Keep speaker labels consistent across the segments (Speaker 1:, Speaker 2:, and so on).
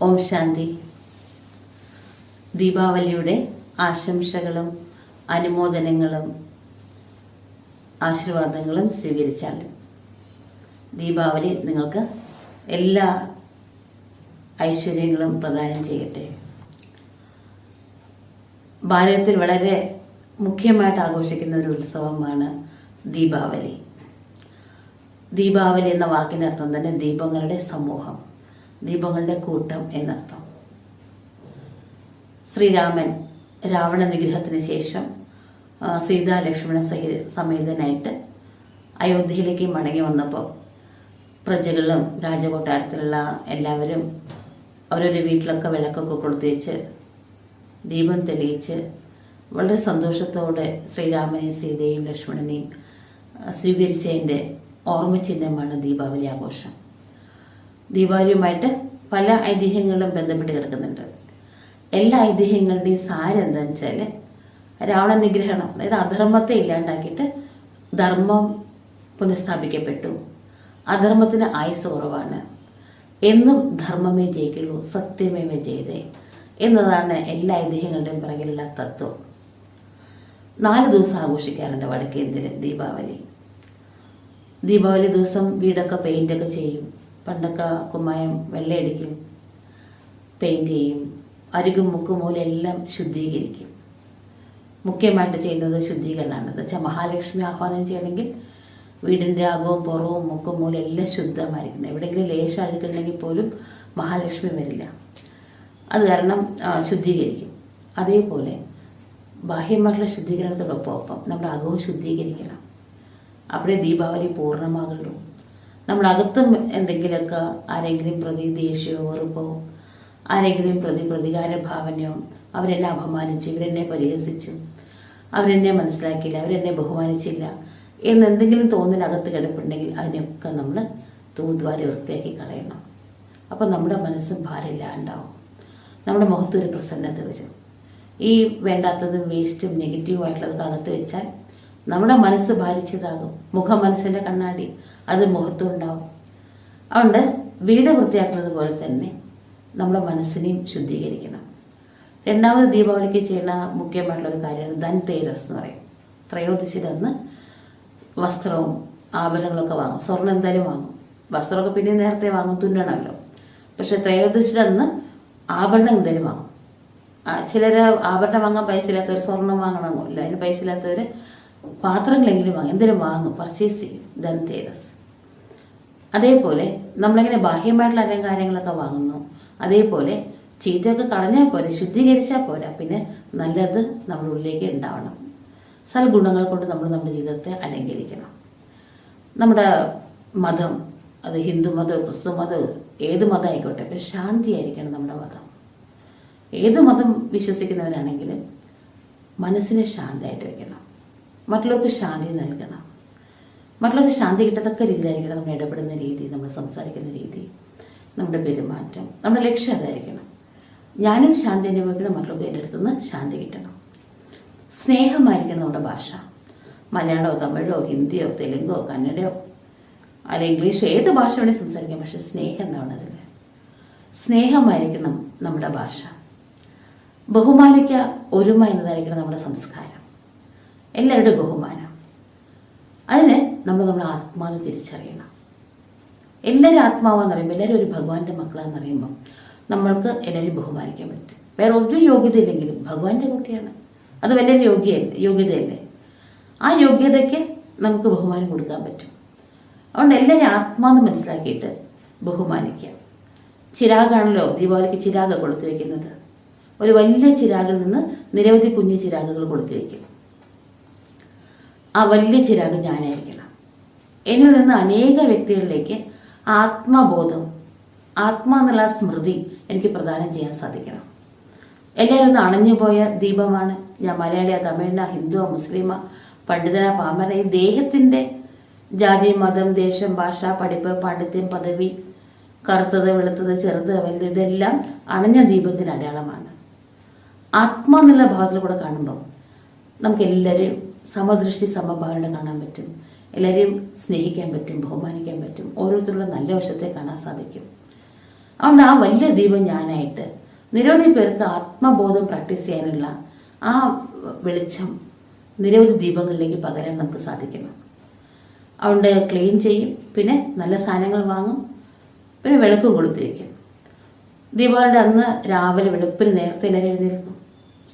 Speaker 1: ഓം ശാന്തി. ദീപാവലിയുടെ ആശംസകളും അനുമോദനങ്ങളും ആശീർവാദങ്ങളും സ്വീകരിച്ചാലും ദീപാവലി നിങ്ങൾക്ക് എല്ലാ ഐശ്വര്യങ്ങളും പ്രദാനം ചെയ്യട്ടെ. ഭാരതത്തിൽ വളരെ മുഖ്യമായിട്ട് ആഘോഷിക്കുന്ന ഒരു ഉത്സവമാണ് ദീപാവലി. ദീപാവലി എന്ന വാക്കിനർത്ഥം തന്നെ ദീപങ്ങളുടെ സമൂഹം, ദീപങ്ങളുടെ കൂട്ടം എന്നർത്ഥം. ശ്രീരാമൻ രാവണ നിഗ്രഹത്തിന് ശേഷം സീതാ ലക്ഷ്മണ സമേതനായിട്ട് അയോധ്യയിലേക്ക് മടങ്ങി വന്നപ്പോൾ പ്രജകളും രാജകൊട്ടാരത്തിലുള്ള എല്ലാവരും അവരവരുടെ വീട്ടിലൊക്കെ വിളക്കൊക്കെ കൊളുത്തി വെച്ച് ദീപം തെളിയിച്ച് വളരെ സന്തോഷത്തോടെ ശ്രീരാമനെയും സീതയെയും ലക്ഷ്മണനെയും സ്വീകരിച്ചതിൻ്റെ ഓർമ്മ ചിഹ്നമാണ് ദീപാവലി ആഘോഷം. ദീപാവലിയുമായിട്ട് പല ഐതിഹ്യങ്ങളും ബന്ധപ്പെട്ട് കിടക്കുന്നുണ്ട്. എല്ലാ ഐതിഹ്യങ്ങളുടെയും സാരം എന്താണെന്ന് വെച്ചാൽ രാവണ നിഗ്രഹണം, അതായത് അധർമ്മത്തെ ഇല്ലാണ്ടാക്കിയിട്ട് ധർമ്മം പുനഃസ്ഥാപിക്കപ്പെട്ടു. അധർമ്മത്തിന് ആയുസ് കുറവാണ്, എന്നും ധർമ്മമേ ജയിക്കുള്ളൂ, സത്യമേവ ജയതേ എന്നതാണ് എല്ലാ ഐതിഹ്യങ്ങളുടെയും പിറകിലുള്ള തത്വം. 4 ദിവസം ആഘോഷിക്കാറുണ്ട് വടക്കേന്ത്യയിൽ ദീപാവലി. ദീപാവലി ദിവസം വീടൊക്കെ പെയിന്റൊക്കെ ചെയ്യും. പണ്ടൊക്കെ കുമ്മായം വെള്ളയടിക്കും, പെയിന്റ് ചെയ്യും, അരുകും മുക്കും മൂലെല്ലാം ശുദ്ധീകരിക്കും. മുഖ്യമായിട്ട് ചെയ്യുന്നത് ശുദ്ധീകരണമാണ്. എന്ന് വെച്ചാൽ മഹാലക്ഷ്മി ആഹ്വാനം ചെയ്യണമെങ്കിൽ വീടിൻ്റെ അകവും പുറവും മുക്കും മൂലം എല്ലാം ശുദ്ധമായിരിക്കണം. എവിടെയെങ്കിലും ലേശം അഴുക്കുണ്ടെങ്കിൽ പോലും മഹാലക്ഷ്മി വരില്ല. അത് കാരണം ശുദ്ധീകരിക്കും. അതേപോലെ ബാഹ്യമായിട്ടുള്ള ശുദ്ധീകരണത്തോടൊപ്പം നമ്മുടെ അകവും ശുദ്ധീകരിക്കണം. അവിടെ ദീപാവലി പൂർണ്ണമാകുള്ളൂ. നമ്മുടെ അകത്തും എന്തെങ്കിലുമൊക്കെ ആരെങ്കിലും പ്രതി ദേഷ്യമോ വെറുപ്പോ, ആരെങ്കിലും പ്രതി പ്രതികാര ഭാവനയോ, അവരെന്നെ അപമാനിച്ചു, ഇവരെന്നെ പരിഹസിച്ചു, അവരെന്നെ മനസ്സിലാക്കിയില്ല, അവരെന്നെ ബഹുമാനിച്ചില്ല എന്നെന്തെങ്കിലും തോന്നൽ അകത്ത് കിടപ്പുണ്ടെങ്കിൽ അതിനൊക്കെ നമ്മൾ തൂത്തുവാരി വൃത്തിയാക്കി കളയണം. അപ്പം നമ്മുടെ മനസ്സും ഭാരമില്ലാണ്ടാവും. നമ്മുടെ മുഖത്തൊരു പ്രസന്നത വരും. ഈ വേണ്ടാത്തതും വേസ്റ്റും നെഗറ്റീവും ആയിട്ടുള്ളതൊക്കെ അകത്ത് വെച്ചാൽ നമ്മുടെ മനസ്സ് ഭാരിച്ചതാകും. മനസ്സിന്റെ കണ്ണാടി അത് മുഖത്തും ഉണ്ടാവും. അതുകൊണ്ട് വീട് വൃത്തിയാക്കുന്നത് പോലെ തന്നെ നമ്മുടെ മനസ്സിനെയും ശുദ്ധീകരിക്കണം. രണ്ടാമത് ദീപാവലിക്ക് ചെയ്യുന്ന മുഖ്യമായിട്ടുള്ളൊരു കാര്യമാണ് ധൻതേരസ് എന്ന് പറയും. ത്രയോദശിയുടെ അന്ന് വസ്ത്രവും ആഭരണങ്ങളൊക്കെ വാങ്ങും. സ്വർണ്ണം എന്തായാലും വാങ്ങും. വസ്ത്രമൊക്കെ പിന്നെ നേരത്തെ വാങ്ങും, തുന്നണമല്ലോ. പക്ഷെ ത്രയോദശിയുടെ അന്ന് ആഭരണം എന്തായാലും വാങ്ങും. ചിലർ ആഭരണം വാങ്ങാൻ പൈസ ഇല്ലാത്തവർ സ്വർണം വാങ്ങണമെന്നില്ല. അതിന് പൈസ ഇല്ലാത്തവർ പാത്രങ്ങളെങ്കിലും വാങ്ങും, എന്തെങ്കിലും വാങ്ങും, പർച്ചേസ് ചെയ്യും. ധൻതേരസ്. അതേപോലെ നമ്മളിങ്ങനെ ബാഹ്യമായിട്ടുള്ള അലങ്കാരങ്ങളൊക്കെ വാങ്ങുന്നു. അതേപോലെ ചീത്തയൊക്കെ കളഞ്ഞാൽ പോരാ, ശുദ്ധീകരിച്ചാൽ പോരാ, പിന്നെ നല്ലത് നമ്മുടെ ഉള്ളിലേക്ക് ഉണ്ടാവണം. സൽഗുണങ്ങൾ കൊണ്ട് നമ്മൾ നമ്മുടെ ജീവിതത്തെ അലങ്കരിക്കണം. നമ്മുടെ മതം, അത് ഹിന്ദു മതം, ക്രിസ്തു മതം, ഏത് മതം ആയിക്കോട്ടെ, പക്ഷെ ശാന്തിയായിരിക്കണം നമ്മുടെ മതം. ഏത് മതം വിശ്വസിക്കുന്നവരാണെങ്കിലും മനസ്സിനെ ശാന്തമായിട്ട് വെക്കണം. മറ്റുള്ളവർക്ക് ശാന്തി നൽകണം. മറ്റുള്ളവർക്ക് ശാന്തി കിട്ടത്തക്ക രീതിയിലായിരിക്കണം നമ്മൾ ഇടപെടുന്ന രീതി, നമ്മൾ സംസാരിക്കുന്ന രീതി, നമ്മുടെ പെരുമാറ്റം. നമ്മുടെ ലക്ഷ്യം അതായിരിക്കണം. ഞാനും ശാന്തി അനുഭവിക്കണം, മറ്റുള്ളവർക്ക് എൻ്റെ അടുത്തുനിന്ന് ശാന്തി കിട്ടണം. സ്നേഹമായിരിക്കണം നമ്മുടെ ഭാഷ. മലയാളമോ തമിഴോ ഹിന്ദിയോ തെലുങ്കോ കന്നഡയോ അല്ല ഇംഗ്ലീഷോ ഏത് ഭാഷ വേണേൽ സംസാരിക്കാം, പക്ഷെ സ്നേഹം ഉണ്ടാവണതില്ല. സ്നേഹമായിരിക്കണം നമ്മുടെ ഭാഷ. ബഹുമാനിക്കുക, ഒരുമ എന്നതായിരിക്കണം നമ്മുടെ സംസ്കാരം. എല്ലാവരുടെയും ബഹുമാനം. അതിന് നമ്മുടെ ആത്മാവ് തിരിച്ചറിയണം. എല്ലാവരും ആത്മാവാന്ന് പറയുമ്പോൾ, എല്ലാവരും ഒരു ഭഗവാന്റെ മക്കളാന്ന് പറയുമ്പോൾ നമ്മൾക്ക് എല്ലാവരും ബഹുമാനിക്കാൻ പറ്റും. വേറെ ഒരു യോഗ്യത ഇല്ലെങ്കിലും ഭഗവാന്റെ കുട്ടിയാണ്, അത് വലിയൊരു യോഗ്യതയല്ലേ. ആ യോഗ്യതയ്ക്ക് നമുക്ക് ബഹുമാനം കൊടുക്കാൻ പറ്റും. അതുകൊണ്ട് എല്ലാവരും ആത്മാന്ന് മനസ്സിലാക്കിയിട്ട് ബഹുമാനിക്കാം. ചിരാഗാണല്ലോ ദീപാവലിക്ക് ചിരാഗ് കൊളുത്തി വയ്ക്കുന്നത്. ഒരു വലിയ ചിരാഗിൽ നിന്ന് നിരവധി കുഞ്ഞു ചിരാഗുകൾ കൊളുത്തി വയ്ക്കും. ആ വലിയ ചിരാഗ് ഞാനായിരിക്കണം. എന്നിൽ നിന്ന് അനേക വ്യക്തികളിലേക്ക് ആത്മബോധം, ആത്മാ എന്നുള്ള സ്മൃതി എനിക്ക് പ്രദാനം ചെയ്യാൻ സാധിക്കണം. എല്ലാവരും ഒന്ന് അണഞ്ഞുപോയ ദീപമാണ് ഞാൻ. മലയാളിയ, തമിഴിന, ഹിന്ദുവോ മുസ്ലിമോ പണ്ഡിതന പാമര, ഈ ദേഹത്തിന്റെ ജാതി, മതം, ദേശം, ഭാഷ, പഠിപ്പ്, പാണ്ഡിത്യം, പദവി, കറുത്തത് വെളുത്തത് ചെറുത് വലുത് ഇതെല്ലാം അണഞ്ഞ ദീപത്തിന് അടയാളമാണ്. ആത്മാ എന്നുള്ള ഭാവത്തിൽ കൂടെ കാണുമ്പോൾ നമുക്ക് എല്ലാവരെയും സമദൃഷ്ടി സമഭാവന കാണാൻ പറ്റും. എല്ലാവരെയും സ്നേഹിക്കാൻ പറ്റും, ബഹുമാനിക്കാൻ പറ്റും, ഓരോരുത്തരുടെ നല്ല വശത്തെ കാണാൻ സാധിക്കും. അതുകൊണ്ട് ആ വലിയ ദീപം ഞാനായിട്ട് നിരവധി പേർക്ക് ആത്മബോധം പ്രാക്ടീസ് ചെയ്യാനുള്ള ആ വെളിച്ചം നിരവധി ദീപങ്ങളിലേക്ക് പകരാൻ നമുക്ക് സാധിക്കണം. അതുകൊണ്ട് ക്ലീൻ ചെയ്യും, പിന്നെ നല്ല സാധനങ്ങൾ വാങ്ങും, പിന്നെ വിളക്കും കൊടുത്തിരിക്കും. ദീപാവലിയുടെ അന്ന് രാവിലെ വെളുപ്പിന് നേരത്തെ എല്ലാവരും എഴുന്നേൽക്കും.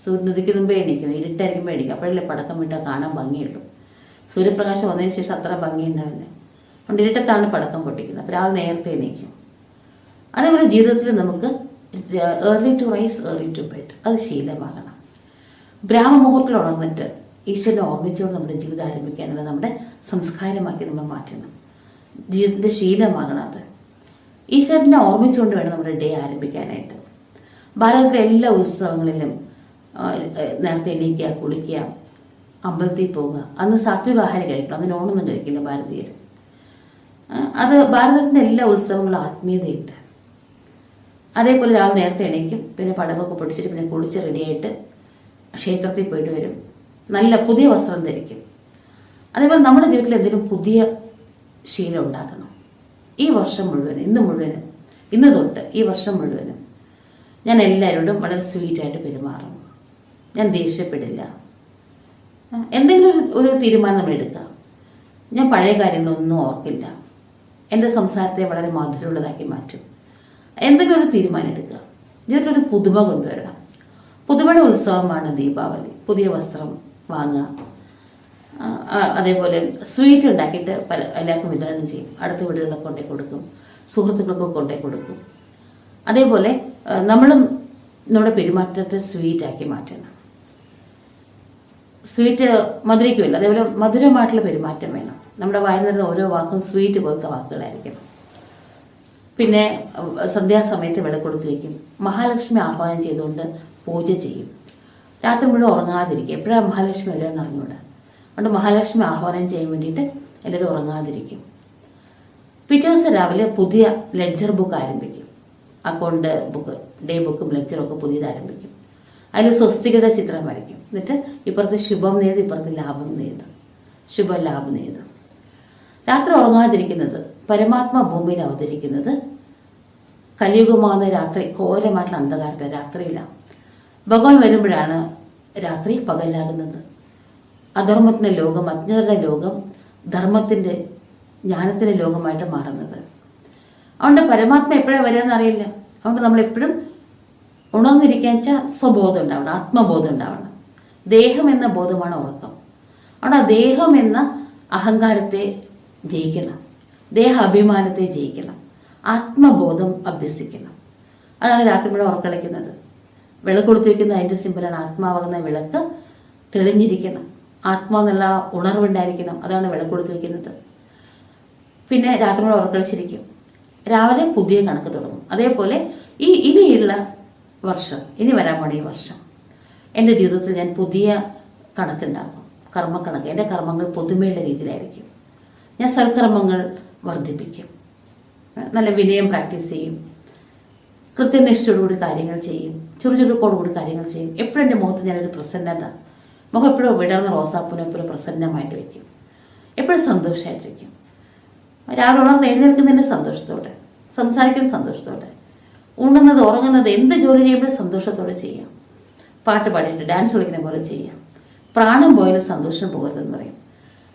Speaker 1: സൂര്യൻ ഉദിക്കുന്ന മുമ്പേ എണീക്കുന്നു, ഇരുട്ടായിരിക്കുമ്പോൾ എണീക്കും. അപ്പോഴല്ലേ പടക്കം വിട്ടാൽ കാണാൻ ഭംഗിയുള്ളൂ. സൂര്യപ്രകാശം വന്നതിന് ശേഷം അത്ര ഭംഗി ഉണ്ടാവില്ല. അതുകൊണ്ട് ഇരുട്ടത്താണ് പടക്കം പൊട്ടിക്കുന്നത്. അപ്പോൾ രാവിലെ നേരത്തെ എണീക്കും. അതേപോലെ ജീവിതത്തിൽ നമുക്ക് early to rise early to bed അത് ശീലമാകണം. ബ്രാഹ്മമുഹൂർത്തിൽ ഉണർന്നിട്ട് ഈശ്വരനെ ഓർമ്മിച്ചുകൊണ്ട് നമ്മുടെ ജീവിതം ആരംഭിക്കാനുള്ള നമ്മുടെ സംസ്കാരമാക്കി നമ്മൾ മാറ്റണം. ജീവിതത്തിന്റെ ശീലമാകണം അത്. ഈശ്വരനെ ഓർമ്മിച്ചുകൊണ്ട് വേണം നമ്മുടെ ഡേ ആരംഭിക്കാനായിട്ട്. ഭാരതത്തിലെ എല്ലാ ഉത്സവങ്ങളിലും നേരത്തെ എണീക്കുക, കുളിക്കുക, അമ്പലത്തിൽ പോവുക. അന്ന് സാത്വിക ആഹാരം കഴിക്കണം, അന്ന് നോണൊന്നും കഴിക്കില്ല ഭാരതീയർ. അത് ഭാരതത്തിന്റെ എല്ലാ ഉത്സവങ്ങളും ആത്മീയതയുണ്ട്. അതേപോലെ രാവിലെ നേരത്തെ എണീക്കും, പിന്നെ പടകമൊക്കെ പൊടിച്ചിട്ട് പിന്നെ കുളിച്ച് റെഡിയായിട്ട് ക്ഷേത്രത്തിൽ പോയിട്ട് വരും. നല്ല പുതിയ വസ്ത്രം ധരിക്കും. അതേപോലെ നമ്മുടെ ജീവിതത്തിൽ എന്തെങ്കിലും പുതിയ ശീലം ഉണ്ടാക്കണം. ഈ വർഷം മുഴുവനും, ഇന്ന് തൊട്ട് ഈ വർഷം മുഴുവനും ഞാൻ എല്ലാവരോടും വളരെ സ്വീറ്റായിട്ട് പെരുമാറും. ഞാൻ ദേഷ്യപ്പെടില്ല. എന്തെങ്കിലും ഒരു തീരുമാനം നമ്മൾ എടുക്കാം. ഞാൻ പഴയ കാര്യങ്ങളൊന്നും ഓർക്കില്ല. എൻ്റെ സംസാരത്തെ വളരെ മധുരമുള്ളതാക്കി മാറ്റും. എന്തെങ്കിലും ഒരു തീരുമാനം എടുക്കുക. ജീവിതത്തിലൊരു പുതുമ കൊണ്ടുവരണം. പുതുമയുടെ ഉത്സവമാണ് ദീപാവലി. പുതിയ വസ്ത്രം വാങ്ങുക. അതേപോലെ സ്വീറ്റ് ഉണ്ടാക്കിയിട്ട് എല്ലാവർക്കും വിതരണം ചെയ്യും. അടുത്ത വീടുകളിലൊക്കെ കൊണ്ടേ കൊടുക്കും, സുഹൃത്തുക്കൾക്ക് കൊണ്ടേ കൊടുക്കും. അതേപോലെ നമ്മളും നമ്മുടെ പെരുമാറ്റത്തെ സ്വീറ്റാക്കി മാറ്റണം. സ്വീറ്റ് മധുരിക്കുമല്ലോ, അതേപോലെ മധുരമായിട്ടുള്ള പെരുമാറ്റം വേണം. നമ്മുടെ വായിൽ നിന്ന് ഓരോ വാക്കും സ്വീറ്റ് പോലത്തെ വാക്കുകളായിരിക്കണം. പിന്നെ സന്ധ്യാസമയത്ത് വിളക്കൊടുത്ത് വയ്ക്കും. മഹാലക്ഷ്മി ആഹ്വാനം ചെയ്തുകൊണ്ട് പൂജ ചെയ്യും. രാത്രി മുഴുവൻ ഉറങ്ങാതിരിക്കും. എപ്പോഴാണ് മഹാലക്ഷ്മി വരികയെന്ന് അറിഞ്ഞൂടാ. അതുകൊണ്ട് മഹാലക്ഷ്മി ആഹ്വാനം ചെയ്യാൻ വേണ്ടിയിട്ട് എല്ലാവരും ഉറങ്ങാതിരിക്കും. പിറ്റേ ദിവസം രാവിലെ പുതിയ ലെഡ്ജർ ബുക്ക് ആരംഭിക്കും. അക്കൗണ്ട് ബുക്ക്, ഡേ ബുക്കും ലെഡ്ജറും ഒക്കെ പുതിയത് ആരംഭിക്കും. അതിൽ സ്വസ്തികയുടെ ചിത്രം വരയ്ക്കും. എന്നിട്ട് ഇപ്പുറത്ത് ശുഭം നേത്, ഇപ്പുറത്ത് ലാഭം നേത്, ശുഭലാഭം നേത്. രാത്രി ഉറങ്ങാതിരിക്കുന്നത്, പരമാത്മ ഭൂമിയിൽ അവതരിക്കുന്നത് കലിയുഗമാകുന്ന രാത്രി, ഘോരമായിട്ടുള്ള അന്ധകാരത്തെ രാത്രിയിലാണ്. ഭഗവാൻ വരുമ്പോഴാണ് രാത്രി പകലാകുന്നത്. അധർമ്മത്തിന്റെ ലോകം, അജ്ഞതയുടെ ലോകം ധർമ്മത്തിന്റെ, ജ്ഞാനത്തിന്റെ ലോകമായിട്ട് മാറുന്നത്. അതുകൊണ്ട് പരമാത്മ എപ്പോഴാണ് വരികയെന്ന് അറിയില്ല. അതുകൊണ്ട് നമ്മളെപ്പോഴും ഉണർന്നിരിക്കാൻ വെച്ചാൽ സ്വബോധം ഉണ്ടാവണം, ആത്മബോധം ഉണ്ടാവണം. ദേഹം എന്ന ബോധമാണ് ഉറക്കം. അതുകൊണ്ട് ആ ദേഹം എന്ന അഹങ്കാരത്തെ ജയിക്കണം, ദേഹ അഭിമാനത്തെ ജയിക്കണം, ആത്മബോധം അഭ്യസിക്കണം. അതാണ് രാത്രി മുഴുവൻ ഉറക്കളിക്കുന്നത്. വിളക്ക് കൊടുത്തു വെക്കുന്ന അതിന്റെ സിമ്പലാണ് ആത്മാവാകുന്ന വിളക്ക് തെളിഞ്ഞിരിക്കണം. ആത്മാവെന്നുള്ള ഉണർവുണ്ടായിരിക്കണം. അതാണ് വിളക്ക് കൊടുത്തു വെക്കുന്നത്. പിന്നെ രാത്രി മുഴുവൻ ഉറക്കളിച്ചിരിക്കും. രാവിലെ പുതിയ കണക്ക് തുടങ്ങും. അതേപോലെ ഇനിയുള്ള വർഷം, ഇനി വരാൻ പോണ ഈ വർഷം എൻ്റെ ജീവിതത്തിൽ ഞാൻ പുതിയ കണക്കുണ്ടാക്കും, കർമ്മക്കണക്ക്. എൻ്റെ കർമ്മങ്ങൾ പുതുമയുള്ള രീതിയിലായിരിക്കും. ഞാൻ സൽക്കർമ്മങ്ങൾ വർദ്ധിപ്പിക്കും. നല്ല വിനയം പ്രാക്ടീസ് ചെയ്യും. കൃത്യനിഷ്ഠയോടുകൂടി കാര്യങ്ങൾ ചെയ്യും. ചുറുചുറുക്കോടുകൂടി കാര്യങ്ങൾ ചെയ്യും. എപ്പോഴും എൻ്റെ മുഖത്ത് ഞാനൊരു പ്രസന്നത, മുഖം എപ്പോഴും വിടർന്ന റോസാപ്പൂനെ എപ്പോഴും പ്രസന്നമായിട്ട് വയ്ക്കും. എപ്പോഴും സന്തോഷമായിട്ടിരിക്കും. രാവിലെ ഉണർന്ന് എഴുന്നേൽക്കുന്നതിൻ്റെ സന്തോഷത്തോടെ, സംസാരിക്കുന്ന സന്തോഷത്തോടെ, ഉണ്ണുന്നത്, ഉറങ്ങുന്നത്, എന്ത് ജോലി ചെയ്യുമ്പോഴും സന്തോഷത്തോടെ ചെയ്യാം. പാട്ട് പാടിയിട്ട് ഡാൻസ് കളിക്കുന്ന പോലെ ചെയ്യാം. പ്രാണം പോയാലും സന്തോഷം പോകരുതെന്ന് പറയും.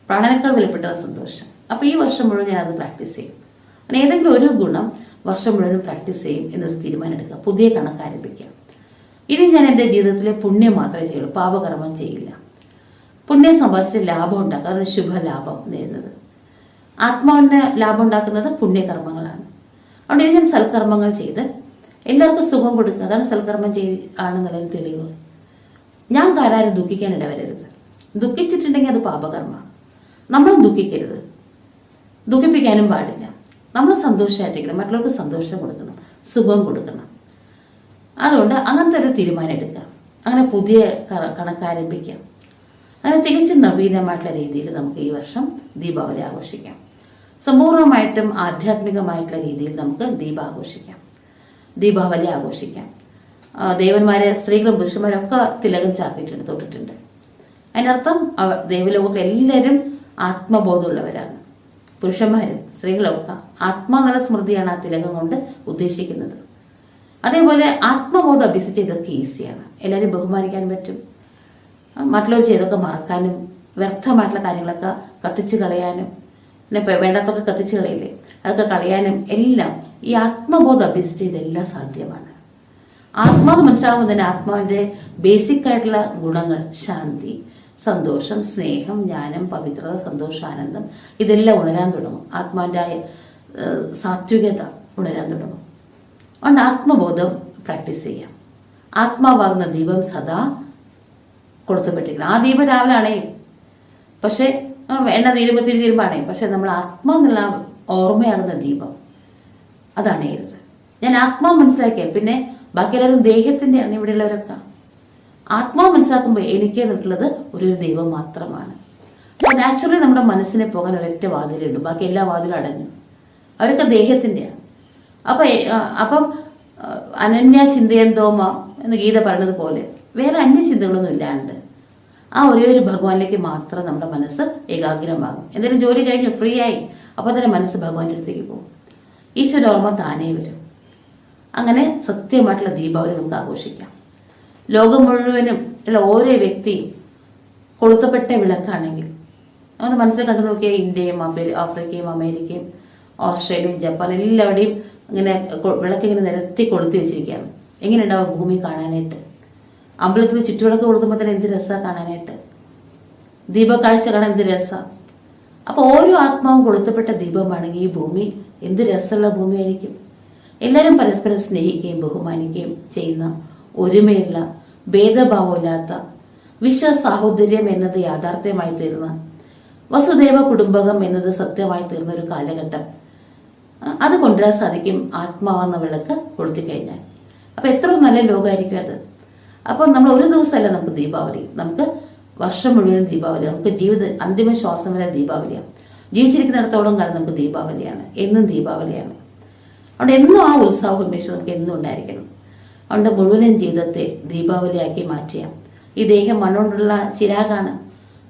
Speaker 1: പ്രാണനേക്കാൾ വിലപ്പെട്ടത് സന്തോഷം. അപ്പോൾ ഈ വർഷം മുഴുവൻ ഞാൻ അത് പ്രാക്ടീസ് ചെയ്യും. അങ്ങനെ ഏതെങ്കിലും ഒരു ഗുണം വർഷം മുഴുവനും പ്രാക്ടീസ് ചെയ്യും എന്നൊരു തീരുമാനം എടുക്കുക. പുതിയ കണക്ക് ആരംഭിക്കുക. ഇനി ഞാൻ എൻ്റെ ജീവിതത്തിൽ പുണ്യം മാത്രമേ ചെയ്യുള്ളൂ, പാപകർമ്മം ചെയ്യില്ല. പുണ്യം സമ്പാദിച്ച് ലാഭം ഉണ്ടാക്കുക, അതാണ് ശുഭലാഭം നേടുന്നത്. ആത്മാവിന് ലാഭം ഉണ്ടാക്കുന്നത് പുണ്യകർമ്മങ്ങളാണ്. അതുകൊണ്ട് ഇനി ഞാൻ സൽക്കർമ്മങ്ങൾ ചെയ്ത് എല്ലാവർക്കും സുഖം കൊടുക്കുക, അതാണ് സൽക്കർമ്മം ആണെന്നുള്ളതിന് തെളിവ്. ഞാൻ ആരും ദുഃഖിക്കാൻ ഇടവരരുത്. ദുഃഖിച്ചിട്ടുണ്ടെങ്കിൽ അത് പാപകർമ്മ. നമ്മളും ദുഃഖിക്കരുത്, ദുഃഖിപ്പിക്കാനും പാടില്ല. നമ്മൾ സന്തോഷമായിട്ടിരിക്കണം, മറ്റുള്ളവർക്ക് സന്തോഷം കൊടുക്കണം, സുഖം കൊടുക്കണം. അതുകൊണ്ട് അങ്ങനത്തെ ഒരു തീരുമാനം എടുക്കുക. അങ്ങനെ പുതിയ കണക്ക് ആരംഭിക്കാം. അങ്ങനെ തികച്ചും നവീനമായിട്ടുള്ള രീതിയിൽ നമുക്ക് ഈ വർഷം ദീപാവലി ആഘോഷിക്കാം. സമ്പൂർണ്ണമായിട്ടും ആധ്യാത്മികമായിട്ടുള്ള രീതിയിൽ നമുക്ക് ദീപാവലി ആഘോഷിക്കാം. ദേവന്മാരെ, സ്ത്രീകളും പുരുഷന്മാരും ഒക്കെ തിലകം ചാർത്തിയിട്ടുണ്ട്, തൊട്ടിട്ടുണ്ട്. അതിനർത്ഥം ദേവലോകത്ത് എല്ലാവരും ആത്മബോധമുള്ളവരാണ്. പുരുഷന്മാരും സ്ത്രീകളൊക്കെ ആത്മാനല സ്മൃതിയാണ് ആ തിലകം കൊണ്ട് ഉദ്ദേശിക്കുന്നത്. അതേപോലെ ആത്മബോധം അഭ്യസിച്ച് ഇതൊക്കെ ഈസിയാണ്. എല്ലാവരും ബഹുമാനിക്കാൻ പറ്റും. മറ്റുള്ളവർ ചെയ്തൊക്കെ മറക്കാനും വ്യർത്ഥമായിട്ടുള്ള കാര്യങ്ങളൊക്കെ കത്തിച്ച് കളയാനും പിന്നെ വേണ്ടാത്തൊക്കെ കത്തിച്ച് കളയില്ലേ, അതൊക്കെ കളയാനും എല്ലാം ഈ ആത്മബോധം അഭ്യസിച്ച് ഇതെല്ലാം സാധ്യമാണ്. ആത്മാവ് മനസ്സിലാകുമ്പോൾ തന്നെ ആത്മാവിന്റെ ബേസിക് ആയിട്ടുള്ള ഗുണങ്ങൾ ശാന്തി, സന്തോഷം, സ്നേഹം, ജ്ഞാനം, പവിത്രത, സന്തോഷം, ആനന്ദം ഇതെല്ലാം ഉണരാൻ തുടങ്ങും. ആത്മാവിന്റെ സാത്വികത ഉണരാൻ തുടങ്ങും. അതുകൊണ്ട് ആത്മബോധം പ്രാക്ടീസ് ചെയ്യാം. ആത്മാവാകുന്ന ദീപം സദാ കൊടുത്തപ്പെട്ടിരിക്കണം. ആ ദീപം രാവിലെ അണയും, പക്ഷെ എണ്ണ തീരുമ്പോ അണയും. പക്ഷെ നമ്മൾ ആത്മാന്നുള്ള ഓർമ്മയാകുന്ന ദീപം അത് അണയരുത്. ഞാൻ ആത്മാവ് മനസ്സിലാക്കിയാൽ പിന്നെ ബാക്കി എല്ലാവരും ദേഹത്തിന്റെയാണ്. ഇവിടെയുള്ളവരൊക്കെ ആത്മാവ് മനസ്സിലാക്കുമ്പോൾ എനിക്ക് എന്നിട്ടുള്ളത് ഒരു ദൈവം മാത്രമാണ്. അപ്പൊ നാച്ചുറലി നമ്മുടെ മനസ്സിനെ പോകാൻ ഒരൊറ്റ വാതിലേ ഉള്ളൂ, ബാക്കി എല്ലാ വാതിലും അടഞ്ഞു. അവരൊക്കെ ദേഹത്തിന്റെയാണ്. അപ്പം അനന്യ ചിന്തയന്തോമ എന്ന് ഗീത പറഞ്ഞത് പോലെ വേറെ അന്യചിന്തകളൊന്നും ഇല്ലാണ്ട് ആ ഒരേ ഒരു ഭഗവാനിലേക്ക് മാത്രം നമ്മുടെ മനസ്സ് ഏകാഗ്രമാകും. എന്തെങ്കിലും ജോലി കഴിഞ്ഞ് ഫ്രീ ആയി അപ്പൊ തന്നെ മനസ്സ് ഭഗവാന്റെ അടുത്തേക്ക് പോകും. ഈശ്വര ഓർമ്മ താനേ വരും. അങ്ങനെ സത്യമായിട്ടുള്ള ദീപാവലി നമുക്ക് ആഘോഷിക്കാം. ലോകം മുഴുവനും ഉള്ള ഓരോ വ്യക്തിയും കൊളുത്തപ്പെട്ട വിളക്കാണെങ്കിൽ അങ്ങനെ മനസ്സിൽ കണ്ടു നോക്കിയാൽ ഇന്ത്യയും ആഫ്രിക്കയും അമേരിക്കയും ഓസ്ട്രേലിയയും ജപ്പാൻ എല്ലാവരുടെയും ഇങ്ങനെ വിളക്കിങ്ങനെ നിരത്തി കൊളുത്തി വെച്ചിരിക്കുകയാണ്. എങ്ങനെ ഉണ്ടാവും ഭൂമി കാണാനായിട്ട്? അമ്പലത്തിൽ ചുറ്റുവിളക്ക് കൊടുക്കുമ്പോൾ തന്നെ എന്ത് രസമാണ് കാണാനായിട്ട്. ദീപക്കാഴ്ച കാണാൻ എന്ത് രസമാണ്. അപ്പൊ ഓരോ ആത്മാവും കൊളുത്തപ്പെട്ട ദീപമാണെങ്കിൽ ഈ ഭൂമി എന്ത് രസമുള്ള ഭൂമിയായിരിക്കും. എല്ലാവരും പരസ്പരം സ്നേഹിക്കുകയും ബഹുമാനിക്കുകയും ചെയ്യുന്ന, ഒരുമയുള്ള, ഭേദഭാവമില്ലാത്ത, വിശ്വസാഹോദര്യം എന്നത് യാഥാർത്ഥ്യമായി തീർന്ന, വസുദേവ കുടുംബകം എന്നത് സത്യമായി തീർന്ന ഒരു കാലഘട്ടം അത് കൊണ്ടുവരാൻ സാധിക്കും ആത്മാവെന്ന വിളക്ക് കൊളുത്തിക്കഴിഞ്ഞാൽ. അപ്പൊ എത്ര നല്ല ലോകമായിരിക്കും അത്. അപ്പൊ നമ്മൾ ഒരു ദിവസമല്ല നമുക്ക് ദീപാവലി, നമുക്ക് വർഷം മുഴുവൻ ദീപാവലി, നമുക്ക് അന്തിമ ശ്വാസം വരെ ദീപാവലിയാണ്. ജീവിച്ചിരിക്കുന്നിടത്തോളം കാലം നമുക്ക് ദീപാവലിയാണ്, എന്നും ദീപാവലിയാണ്. അതുകൊണ്ട് എന്നും ആ ഉത്സാഹം ഉന്മേഷം നമുക്ക് എന്നും ഉണ്ടായിരിക്കണം. അതുകൊണ്ട് മുഴുവൻ ജീവിതത്തെ ദീപാവലിയാക്കി മാറ്റിയാം. ഈ ദേഹം മണ്ണുകൊണ്ടുള്ള ചിരാകാണ്,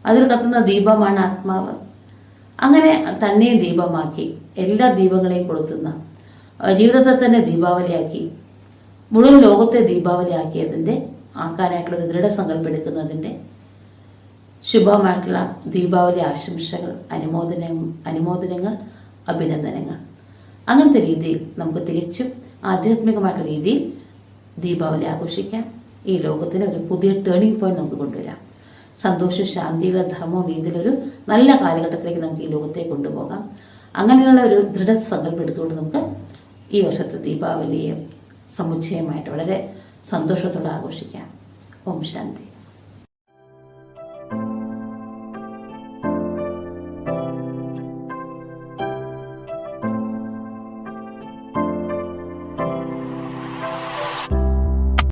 Speaker 1: അതിൽ കത്തുന്ന ദീപമാണ് ആത്മാവ്. അങ്ങനെ തന്നെ ദീപമാക്കി എല്ലാ ദീപങ്ങളെയും കൊളുത്തുന്ന ജീവിതത്തെ തന്നെ ദീപാവലിയാക്കി മുഴുവൻ ലോകത്തെ ദീപാവലിയാക്കിയതിന്റെ ആക്കാനായിട്ടുള്ള ഒരു ദൃഢസങ്കല്പം എടുക്കുന്നതിന്റെ ശുഭമായിട്ടുള്ള ദീപാവലി ആശംസകൾ, അനുമോദനങ്ങൾ, അഭിനന്ദനങ്ങൾ. അങ്ങനത്തെ രീതിയിൽ നമുക്ക് തികച്ചും ആധ്യാത്മികമായിട്ടുള്ള രീതിയിൽ ദീപാവലി ആഘോഷിക്കാം. ഈ ലോകത്തിന് ഒരു പുതിയ ടേണിംഗ് പോയിന്റ് നമുക്ക് കൊണ്ടുവരാം. സന്തോഷം, ശാന്തിയുടെ ധർമ്മവും രീതിയിലൊരു നല്ല കാലഘട്ടത്തിലേക്ക് നമുക്ക് ഈ ലോകത്തെ കൊണ്ടുപോകാം. അങ്ങനെയുള്ള ഒരു ദൃഢസങ്കല്പം എടുത്തുകൊണ്ട് നമുക്ക് ഈ വർഷത്തെ ദീപാവലിയെ സമുച്ചയമായിട്ട് വളരെ സന്തോഷത്തോടെ ആഘോഷിക്കാം. ഓം ശാന്തി.